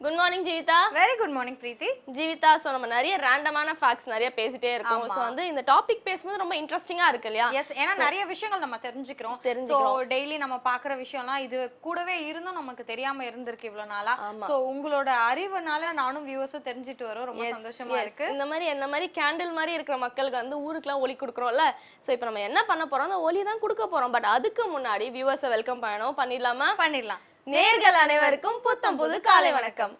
Good morning Jeevitha. Very good morning Preethi. Jeevitha, so நம்ம நிறைய ரேண்டமான facts நிறைய பேசிட்டே இருக்கோம். ஸோ வந்து இந்த டாபிக் பேசும்போது ரொம்ப இன்ட்ரெஸ்டிங்கா இருக்கு இல்லையா? எஸ், ஏன்னா நிறைய விஷயங்கள் நம்ம தெரிஞ்சுக்கிறோம். ஸோ டெய்லி நம்ம பார்க்குற விஷயம்லாம் இது கூடவே இருந்தும் நமக்கு தெரியாம இருந்திருக்கு இவ்வளவு நாளா. ஸோ உங்களோட அறிவுனால நானும் வியூவர்ஸும் தெரிஞ்சுட்டு வரோம். ரொம்ப சந்தோஷமா இருக்கு. இந்த மாதிரி என்ன மாதிரி கேண்டில் மாதிரி இருக்கிற மக்களுக்கு வந்து ஊருக்குலாம் ஒளி கொடுக்குறோம்ல. ஸோ இப்போ நம்ம என்ன பண்ண போறோம், அந்த ஒளி தான் கொடுக்க போறோம். பட் அதுக்கு முன்னாடி வியூவர்ஸை வெல்கம் பண்ணணும். பண்ணிடலாம். நேர்கள் அனைவருக்கும் புத்தம் புது காலை வணக்கம்.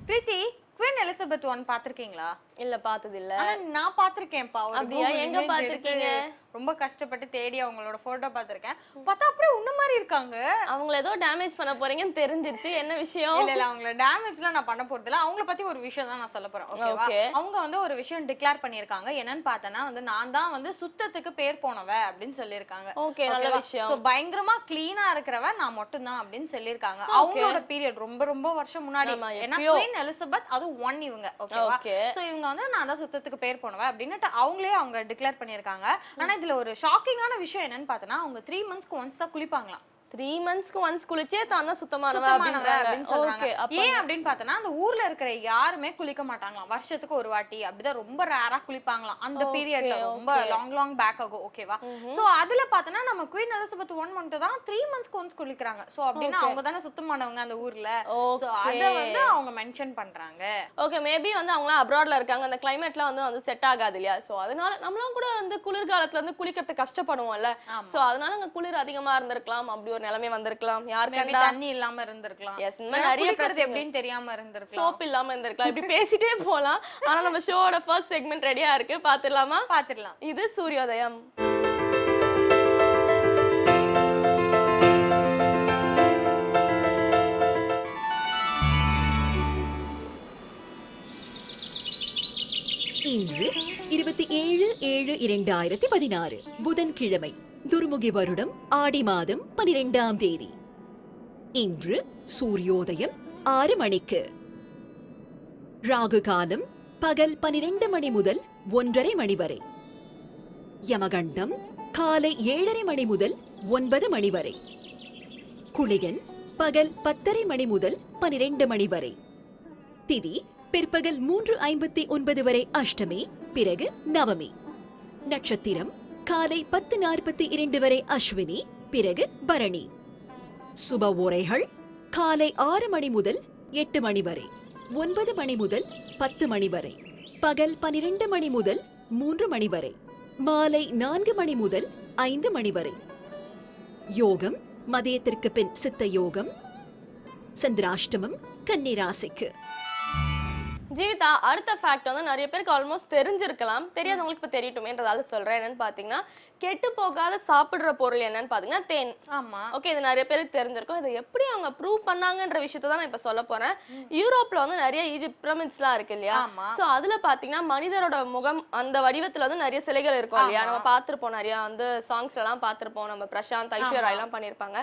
பிரீத்தி, குவீன் எலிசபெத் 1 பாத்திருக்கீங்களா? இல்ல, பார்த்தது இல்ல. நான் பாத்திருக்கேன்ப்பா. அப்படியா? எங்க பாத்திருக்கீங்க? ரொம்ப கஷ்டப்பட்டு தேடி அவங்களோட போட்டோ பாத்திருக்கேன். பார்த்தா அப்படியே உன்ன மாதிரி இருக்காங்க. அவங்கள ஏதோ டேமேஜ் பண்ண போறீங்கன்னு தெரிஞ்சிருச்சு. என்ன விஷயம்? இல்ல அவங்கள டேமேஜ்லாம் நான் பண்ண போறது இல்ல. அவங்கள பத்தி ஒரு விஷயம் தான் நான் சொல்ல போறேன். ஓகேவா? அவங்க வந்து ஒரு விஷயம் டிக்ளேர் பண்ணிருக்காங்க. என்னன்னு பார்த்தனா வந்து நான் தான் வந்து சுத்தத்துக்கு பேர் போனவ அப்படின்னு சொல்லிருக்காங்க. ஓகே, நல்ல விஷயம். சோ பயங்கரமா க்ளீனா இருக்கிறவ நான் மட்டும் தான் அப்படின்னு சொல்லிருக்காங்க. அவங்களோட பீரியட் ரொம்ப ரொம்ப வருஷம் முன்னாடி. ஏன்னா குவீன் எலிசபெத் அது 1 இவங்க. ஓகேவா? சோ இவங்க வந்து நான் தான் சுத்தத்துக்கு பேர் போனவ அப்படின்னு அவங்களே அவங்க டிக்ளேர் பண்ணிருக்காங்க. ஆனா இதுல ஒரு ஷாக்கிங்கான விஷயம் என்னன்னு பார்த்தனா அவங்க 3 monthsக்கு ஒன்ஸ் தான் குளிப்பாங்களாம். 3 monthsக்கு ஒன்ஸ் குளிச்சே தான் சுத்தமானவ அப்படின்னு சொல்றாங்க. ஏன் அப்படின்னு பார்த்தனா அந்த ஊர்ல இருக்கிற யாருமே குளிக்க மாட்டாங்களாம். வருஷத்துக்கு ஒரு வாட்டி அப்படிதான் ரொம்ப ரேரா குளிப்பாங்களாம். அந்த பீரியட்ல ரொம்ப லாங் பேக் ஆகும். ஓகேவா? சோ அதுல பார்த்தனா நம்ம குவீன் எலிசபெத் 1 மட்டும் தான் 3 monthsக்கு ஒன்ஸ் குளிக்கறாங்க. சோ அப்படினா அவங்க தான சுத்தமானவங்க அந்த ஊர்ல. சோ அத வந்து அவங்க மென்ஷன் பண்றாங்க. ஓகே, மேபி வந்து அவங்க அப்ராட்ல இருக்காங்க. அந்த கிளைமேட்லாம் வந்து செட் ஆகாது இல்லையா? சோ அதனால நம்மளும் கூட வந்து குளிர்காலத்துல வந்து குளிக்கிறது கஷ்டப்படுவோம்ல. சோ அதனால அங்க குளிர் அதிகமா இருந்திருக்கலாம். அப்படி நிலைமை வந்திருக்கலாம். யார் கண்டா தண்ணி இல்லாம இருந்திருக்கலாம். எஸ், இந்த மாதிரி நிறைய பிரச்சனை எப்படின்னு தெரியாம இருந்திருக்கலாம். சோப் இல்லாம இருந்திருக்கலாம். இப்படி பேசிட்டே போலாம். ஆனா நம்ம ஷோவோட ஃபர்ஸ்ட் செக்மெண்ட் ரெடியா இருக்கு. பாத்துடலாமா? பாத்துடலாம். இது சூரியோதயம். இன்று 27/7/2016 புதன்கிழமை, துர்முகி வருடம் ஆடி மாதம் 12ஆம் தேதி. இன்று சூரியோதயம் 6 மணிக்கு. ராகு காலம் பகல் 12 மணி முதல் 1:30 மணி வரை. யமகண்டம் காலை 7:30 மணி முதல் 9 மணி வரை. குளிகன் பகல் 10:30 மணி முதல் 12 மணி வரை. திதி பிற்பகல் 3:59 வரை அஷ்டமி, பிறகு நவமி. நட்சத்திரம் காலை 10:42 வரை அஸ்வினி, பிறகு பரணி. சுப ஓரைகள் காலை 6 மணி முதல் 8 மணி வரை, 9 மணி முதல் 10 மணி வரை, பகல் 12 மணி முதல் 3 மணி வரை, மாலை 4 மணி முதல் 5 மணி வரை. யோகம் மதியத்திற்கு பின் சித்த யோகம். சந்திராஷ்டமம் கன்னி ராசிக்கு. ஜீவிதா, அடுத்த ஃபேக்ட் வந்து நிறைய பேருக்கு ஆல்மோஸ்ட் தெரிஞ்சிருக்கலாம். தெரியாதவங்களுக்கு இப்போ தெரியட்டுமேன்றதால சொல்றேன். என்னன்னு பாத்தீங்கன்னா, கெட்டு போகாத சாப்பிடுற பொருள் என்னன்னு பாத்தீங்கன்னா தேன். ஆமா, ஓகே, இது நிறைய பேருக்கு தெரிஞ்சிருக்கும். இதை எப்படி அவங்க ப்ரூவ் பண்ணாங்கன்ற விஷயத்தை தான் நான் இப்ப சொல்ல போறேன். யூரோப்ல வந்து நிறைய ஈஜிப்ட் பிரமிட்ஸ்லாம் இருக்கு இல்லையா? சோ அதுல பாத்தீங்கன்னா மனிதரோட முகம் அந்த வடிவத்துல வந்து நிறைய சிலைகள் இருக்கும் இல்லையா? நம்ம பார்த்திருப்போம், நிறைய வந்து சாங்ஸ்ல எல்லாம் பார்த்திருப்போம். நம்ம பிரசாந்த், ஐஸ்வர்யா எல்லாம் பண்ணிருப்பாங்க.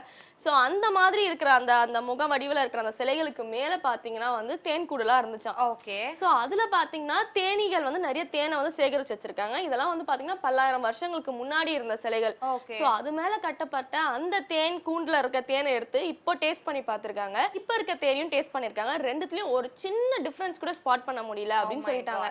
சோ அந்த மாதிரி இருக்கிற அந்த முக வடிவில் இருக்கிற அந்த சிலைகளுக்கு மேல பாத்தீங்கன்னா வந்து தேன் கூடுலாம் இருந்துச்சாம். ஓகே. சோ அதுல பாத்தீங்கன்னா தேனீகள் வந்து நிறைய தேனை வந்து சேகரிச்சு வச்சிருக்காங்க. இதெல்லாம் வந்து பாத்தீங்கன்னா பல்லாயிரம் வருஷங்களுக்கு முன்னாடி இருந்த சிலைகள். சோ அது மேல கட்டப்பட்ட அந்த தேன் கூண்டுல இருக்க தேனை எடுத்து இப்போ டேஸ்ட் பண்ணி பார்த்திருக்காங்க. இப்போ இருக்க தேனையும் டேஸ்ட் பண்ணிருக்காங்க. ரெண்டுத்துலயும் ஒரு சின்ன டிஃபரன்ஸ் கூட ஸ்பாட் பண்ண முடியல அப்படின்னு சொல்லிட்டாங்க.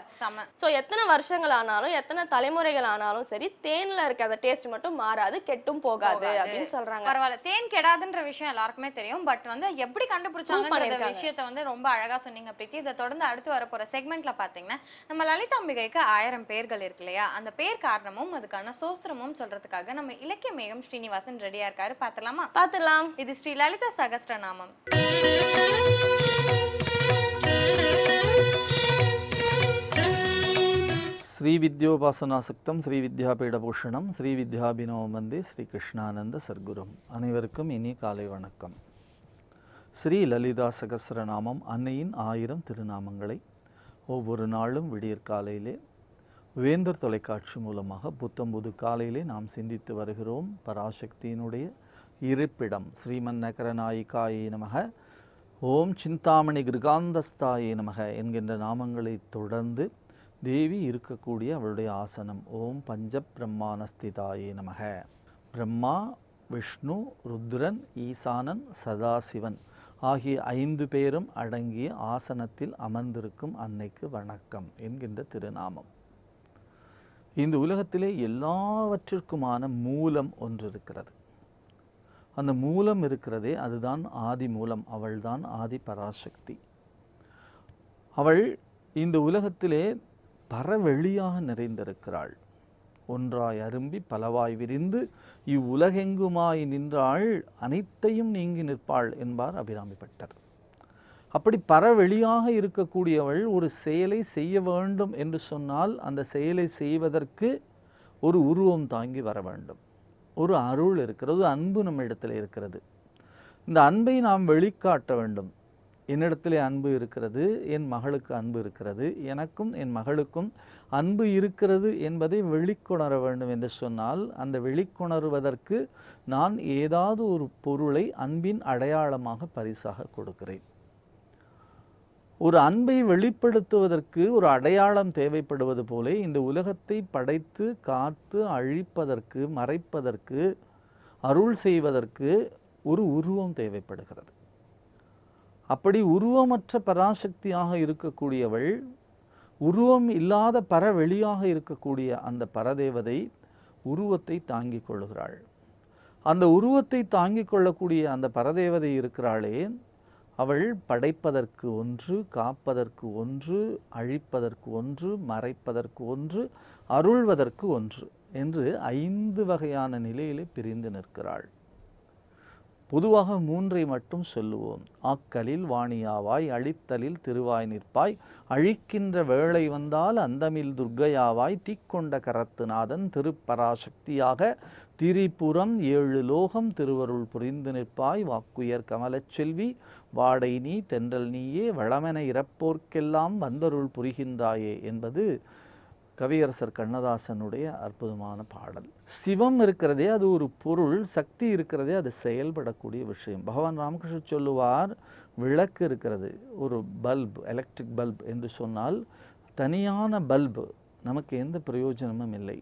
சோ எத்தனை வருஷங்கள் ஆனாலும் எத்தனை தலைமுறைகள் ஆனாலும் சரி, தேன்ல இருக்க அந்த டேஸ்ட் மட்டும் மாறாது, கெட்டும் போகாது அப்படின்னு சொல்றாங்க. பரவாயில்ல, தேன் கெடாதுன்ற விஷயம் எல்லாருக்குமே தெரியும். பட் வந்து எப்படி கண்டுபிடிச்சாங்கன்ற விஷயத்தை வந்து ரொம்ப அழகா சொன்னீங்க பிரீத்தி. இதை தொடர்ந்து அடுத்து வரப்போற செக்மெண்ட்ல பாத்தீங்கன்னா நம்ம லலிதாம்பிகைக்கு 1000 பேர்கள் இருக்கு இல்லையா? அந்த பேர் காரணமும் அதுக்கான சோஸ்திரமும் சொல்றதுக்காக நம்ம இலக்கிய மேகம் ஸ்ரீனிவாசன் ரெடியா இருக்காரு. பாத்துடலாம். இது ஸ்ரீ லலிதா சகஸ்ரநாமம். ஸ்ரீவித்யோபாசனாசக்தம் ஸ்ரீவித்யாபீடபூஷணம் ஸ்ரீவித்யாபினவம் வந்தே ஸ்ரீ கிருஷ்ணானந்த சர்க்குரும். அனைவருக்கும் இனி காலை வணக்கம். ஸ்ரீ லலிதா சகஸ்ரநாமம் அன்னையின் 1000 திருநாமங்களை ஒவ்வொரு நாளும் விடியற்காலையிலே வேந்தர் தொலைக்காட்சி மூலமாக புத்தம்புது காலையிலே நாம் சிந்தித்து வருகிறோம். பராசக்தியினுடைய இருப்பிடம் ஸ்ரீமன் நகரநாயிகாயே நமக, ஓம் சிந்தாமணி கிருகாந்தஸ்தாயே நமக என்கின்ற நாமங்களை தொடர்ந்து தேவி இருக்கக்கூடிய அவளுடைய ஆசனம் ஓம் பஞ்ச பிரம்மானஸ்திதாயே நமக. பிரம்மா, விஷ்ணு, ருத்ரன், ஈசானன், சதாசிவன் ஆகிய 5 பேரும் அடங்கிய ஆசனத்தில் அமர்ந்திருக்கும் அன்னைக்கு வணக்கம் என்கின்ற திருநாமம். இந்த உலகத்திலே எல்லாவற்றிற்குமான மூலம் ஒன்று இருக்கிறது. அந்த மூலம் இருக்கிறதே, அதுதான் ஆதி மூலம். அவள்தான் ஆதி பராசக்தி. அவள் இந்த உலகத்திலே பரவெளியாக நிறைந்திருக்கிறாள். ஒன்றாய் அரும்பி பலவாய் விரிந்து இவ்வுலகெங்குமாய் நின்றாள், அனைத்தையும் நீங்கி நிற்பாள் என்பார் அபிராமி பட்டர். அப்படி பரவெளியாக இருக்கக்கூடியவள் ஒரு செயலை செய்ய வேண்டும் என்று சொன்னால் அந்த செயலை செய்வதற்கு ஒரு உருவம் தாங்கி வர வேண்டும். ஒரு அருள் இருக்கிறது, அன்பு நம்ம இடத்துல இருக்கிறது. இந்த அன்பை நாம் வெளிக்காட்ட வேண்டும். என்னிடத்திலே அன்பு இருக்கிறது, என் மகளுக்கு அன்பு இருக்கிறது, எனக்கும் என் மகளுக்கும் அன்பு இருக்கிறது என்பதை வெளிக்கொணர வேண்டும் என்று சொன்னால் அந்த வெளிக்கொணர்வதற்கு நான் ஏதாவது ஒரு பொருளை அன்பின் அடையாளமாக பரிசாக கொடுக்கிறேன். ஒரு அன்பை வெளிப்படுத்துவதற்கு ஒரு அடையாளம் தேவைப்படுவது போல இந்த உலகத்தை படைத்து காத்து அழிப்பதற்கு, மறைப்பதற்கு, அருள் செய்வதற்கு ஒரு உருவம் தேவைப்படுகிறது. அப்படி உருவமற்ற பராசக்தியாக இருக்கக்கூடியவள், உருவம் இல்லாத பரவெளியாக இருக்கக்கூடிய அந்த பரதேவதை உருவத்தை தாங்கிக் கொள்கிறாள். அந்த உருவத்தை தாங்கிக் கொள்ளக்கூடிய அந்த பரதேவதை இருக்கிறாளே, அவள் படைப்பதற்கு ஒன்று, காப்பதற்கு ஒன்று, அழிப்பதற்கு ஒன்று, மறைப்பதற்கு ஒன்று, அருள்வதற்கு ஒன்று என்று 5 வகையான நிலையிலே பிரிந்து நிற்கிறாள். பொதுவாக 3ஐ மட்டும் சொல்லுவோம். ஆக்கலில் வாணியாவாய், அழித்தலில் திருவாய் நிற்பாய், அழிக்கின்ற வேளை வந்தால் அந்தமில் துர்க்கையாவாய், தீக்கொண்ட கரத்துநாதன் திருப்பராசக்தியாக திரிபுரம் 7 லோகம் திருவருள் புரிந்து நிற்பாய், வாக்குயர் கமலச் செல்வி வாடை நீ தென்றல் நீயே, வளமென இறப்போர்க்கெல்லாம் வந்தருள் புரிகின்றாயே என்பது கவியரசர் கண்ணதாசனுடைய அற்புதமான பாடல். சிவம் இருக்கிறதே அது ஒரு பொருள், சக்தி இருக்கிறதே அது செயல்படக்கூடிய விஷயம். பகவான் ராமகிருஷ்ணர் சொல்லுவார், விளக்கு இருக்கிறது, ஒரு பல்ப், எலக்ட்ரிக் பல்ப் என்று சொன்னால் தனியான பல்பு நமக்கு எந்த பிரயோஜனமும் இல்லை.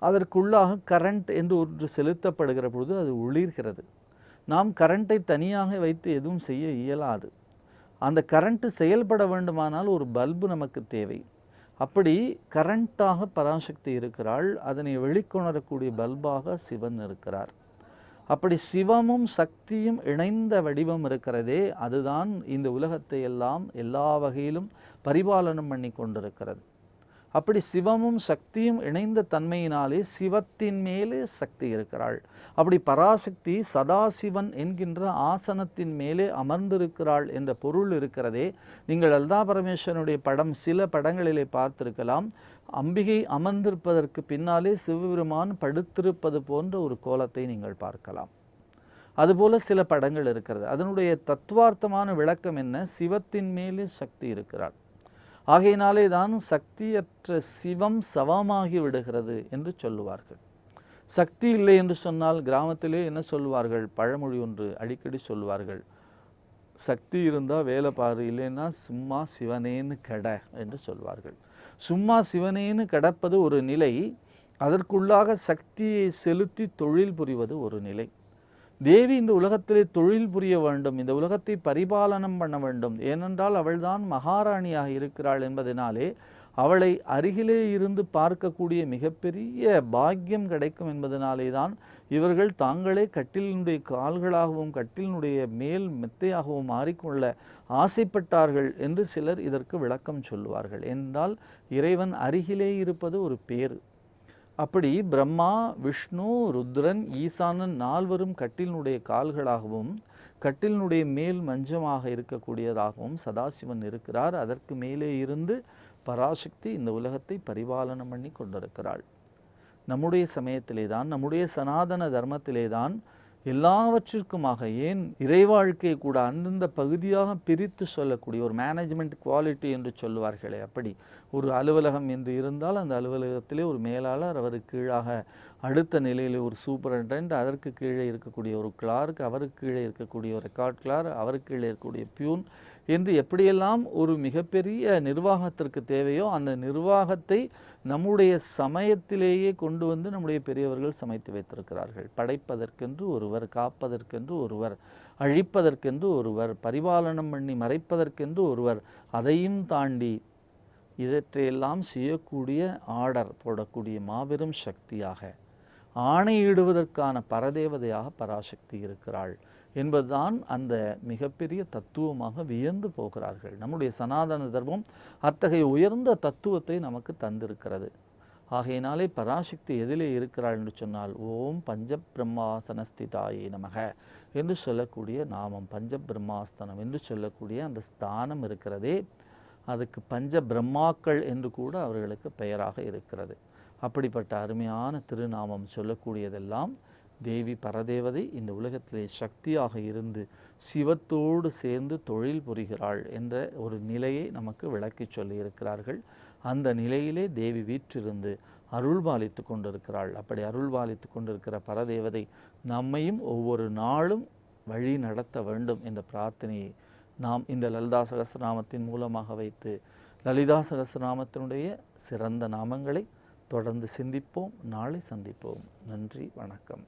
அதற்குள்ளாக கரண்ட் என்று ஒன்று செலுத்தப்படுகிற பொழுது அது ஒளிர்கிறது. நாம் கரண்ட்டை தனியாக வைத்து எதுவும் செய்ய இயலாது. அந்த கரண்ட்டு செயல்பட வேண்டுமானால் ஒரு பல்பு நமக்கு தேவை. அப்படி கரண்ட்டாக பராசக்தி இருக்கிறாள், அதனை வெளிக்கொணரக்கூடிய பல்பாக சிவன் இருக்கிறார். அப்படி சிவமும் சக்தியும் இணைந்த வடிவம் இருக்கிறதே, அதுதான் இந்த உலகத்தை எல்லாம் எல்லா வகையிலும் பரிபாலனம் பண்ணி கொண்டிருக்கிறது. அப்படி சிவமும் சக்தியும் இணைந்த தன்மையினாலே சிவத்தின் மேலே சக்தி இருக்கிறாள். அப்படி பராசக்தி சதாசிவன் என்கின்ற ஆசனத்தின் மேலே அமர்ந்திருக்கிறாள் என்ற பொருள் இருக்கிறதே. நீங்கள் லலிதா பரமேஸ்வரனுடைய படம் சில படங்களிலே பார்த்திருக்கலாம். அம்பிகை அமர்ந்திருப்பதற்கு பின்னாலே சிவபெருமான் படுத்திருப்பது போன்ற ஒரு கோலத்தை நீங்கள் பார்க்கலாம். அதுபோல சில படங்கள் இருக்கிறது. அதனுடைய தத்துவார்த்தமான விளக்கம் என்ன? சிவத்தின் மேலே சக்தி இருக்கிறாள். ஆகையினாலே தான் சக்தியற்ற சிவம் சவமாகி விடுகிறது என்று சொல்லுவார்கள். சக்தி இல்லை என்று சொன்னால் கிராமத்திலே என்ன சொல்லுவார்கள்? பழமொழி ஒன்று அடிக்கடி சொல்லுவார்கள், சக்தி இருந்தால் வேலை பாரு, இல்லைன்னா சும்மா சிவனேன்னு கெட என்று சொல்வார்கள். சும்மா சிவனேன்னு கிடப்பது ஒரு நிலை, அதற்குள்ளாக சக்தியை செலுத்தி தொழில் புரிவது ஒரு நிலை. தேவி இந்த உலகத்திலே தொழில் புரிய வேண்டும், இந்த உலகத்தை பரிபாலனம் பண்ண வேண்டும். ஏனென்றால் அவள்தான் மகாராணியாக இருக்கிறாள் என்பதனாலே அவளை அருகிலே இருந்து பார்க்கக்கூடிய மிகப்பெரிய பாக்கியம் கிடைக்கும் என்பதனாலே தான் இவர்கள் தாங்களே கட்டிலினுடைய கால்களாகவும் கட்டிலினுடைய மேல் மெத்தையாகவும் மாறிக்கொள்ள ஆசைப்பட்டார்கள் என்று சிலர் இதற்கு விளக்கம் சொல்லுவார்கள். என்றால் இறைவன் அருகிலே இருப்பது ஒரு பேறு. அப்படி பிரம்மா, விஷ்ணு, ருத்ரன், ஈசானன் 4வரும் கட்டிலினுடைய கால்களாகவும் கட்டிலினுடைய மேல் மஞ்சமாக இருக்கக்கூடியதாகவும் சதாசிவன் இருக்கிறார். அதற்கு மேலே இருந்து பராசக்தி இந்த உலகத்தை பரிபாலனம் பண்ணி கொண்டிருக்கிறாள். நம்முடைய சமயத்திலே தான், நம்முடைய சனாதன தர்மத்திலே தான் எல்லாவற்றிற்குமாக, ஏன் இறைவாழ்க்கையை கூட அந்தந்த பகுதியாக பிரித்து சொல்லக்கூடிய ஒரு மேனேஜ்மெண்ட் குவாலிட்டி என்று சொல்லுவார்களே, அப்படி ஒரு அலுவலகம் என்று இருந்தால் அந்த அலுவலகத்திலே ஒரு மேலாளர், அவருக்கு கீழாக அடுத்த நிலையில் ஒரு சூப்பரண்டென்ட், அதற்கு கீழே இருக்கக்கூடிய ஒரு கிளார்க், அவருக்கு கீழே இருக்கக்கூடிய ஒரு ரெக்கார்ட் கிளார்க், அவருக்கு கீழே இருக்கக்கூடிய பியூன் என்று எப்படியெல்லாம் ஒரு மிகப்பெரிய நிர்வாகத்திற்கு தேவையோ அந்த நிர்வாகத்தை நம்முடைய சமயத்திலேயே கொண்டு வந்து நம்முடைய பெரியவர்கள் சமைத்து வைத்திருக்கிறார்கள். படைப்பதற்கென்று ஒருவர், காப்பதற்கென்று ஒருவர், அழிப்பதற்கென்று ஒருவர், பரிபாலனம் பண்ணி மறைப்பதற்கென்று ஒருவர், அதையும் தாண்டி இவற்றையெல்லாம் செய்யக்கூடிய, ஆர்டர் போடக்கூடிய மாபெரும் சக்தியாக, ஆணையிடுவதற்கான பரதேவதையாக பராசக்தி இருக்கிறாள் என்பதுதான் அந்த மிகப்பெரிய தத்துவமாக வியந்து போகிறார்கள். நம்முடைய சனாதன தர்மம் அத்தகைய உயர்ந்த தத்துவத்தை நமக்கு தந்திருக்கிறது. ஆகையினாலே பராசக்தி எதிலே இருக்கிறாள் என்று சொன்னால், ஓம் பஞ்ச பிரம்மாசனஸ்திதாயே நமக என்று சொல்லக்கூடிய நாமம், பஞ்ச பிரம்மாஸ்தனம் என்று சொல்லக்கூடிய அந்த ஸ்தானம் இருக்கிறதே, அதுக்கு பஞ்ச பிரம்மாக்கள் என்று கூட அவர்களுக்கு பெயராக இருக்கிறது. அப்படிப்பட்ட அருமையான திருநாமம் சொல்லக்கூடியதெல்லாம் தேவி பரதேவதை இந்த உலகத்திலே சக்தியாக இருந்து சிவத்தோடு சேர்ந்து தொழில் புரிகிறாள் என்ற ஒரு நிலையை நமக்கு விளக்கி சொல்லியிருக்கிறார்கள். அந்த நிலையிலே தேவி வீற்றிருந்து அருள்பாலித்து கொண்டிருக்கிறாள். அப்படி அருள்பாலித்து கொண்டிருக்கிற பரதேவதை நம்மையும் ஒவ்வொரு நாளும் வழி நடத்த வேண்டும் என்ற பிரார்த்தனையை நாம் இந்த லலிதா சகஸ்ரநாமத்தின் மூலமாக வைத்து, லலிதா சகஸ்ரநாமத்தினுடைய சிறந்த நாமங்களை தொடர்ந்து சிந்திப்போம். நாளை சந்திப்போம். நன்றி, வணக்கம்.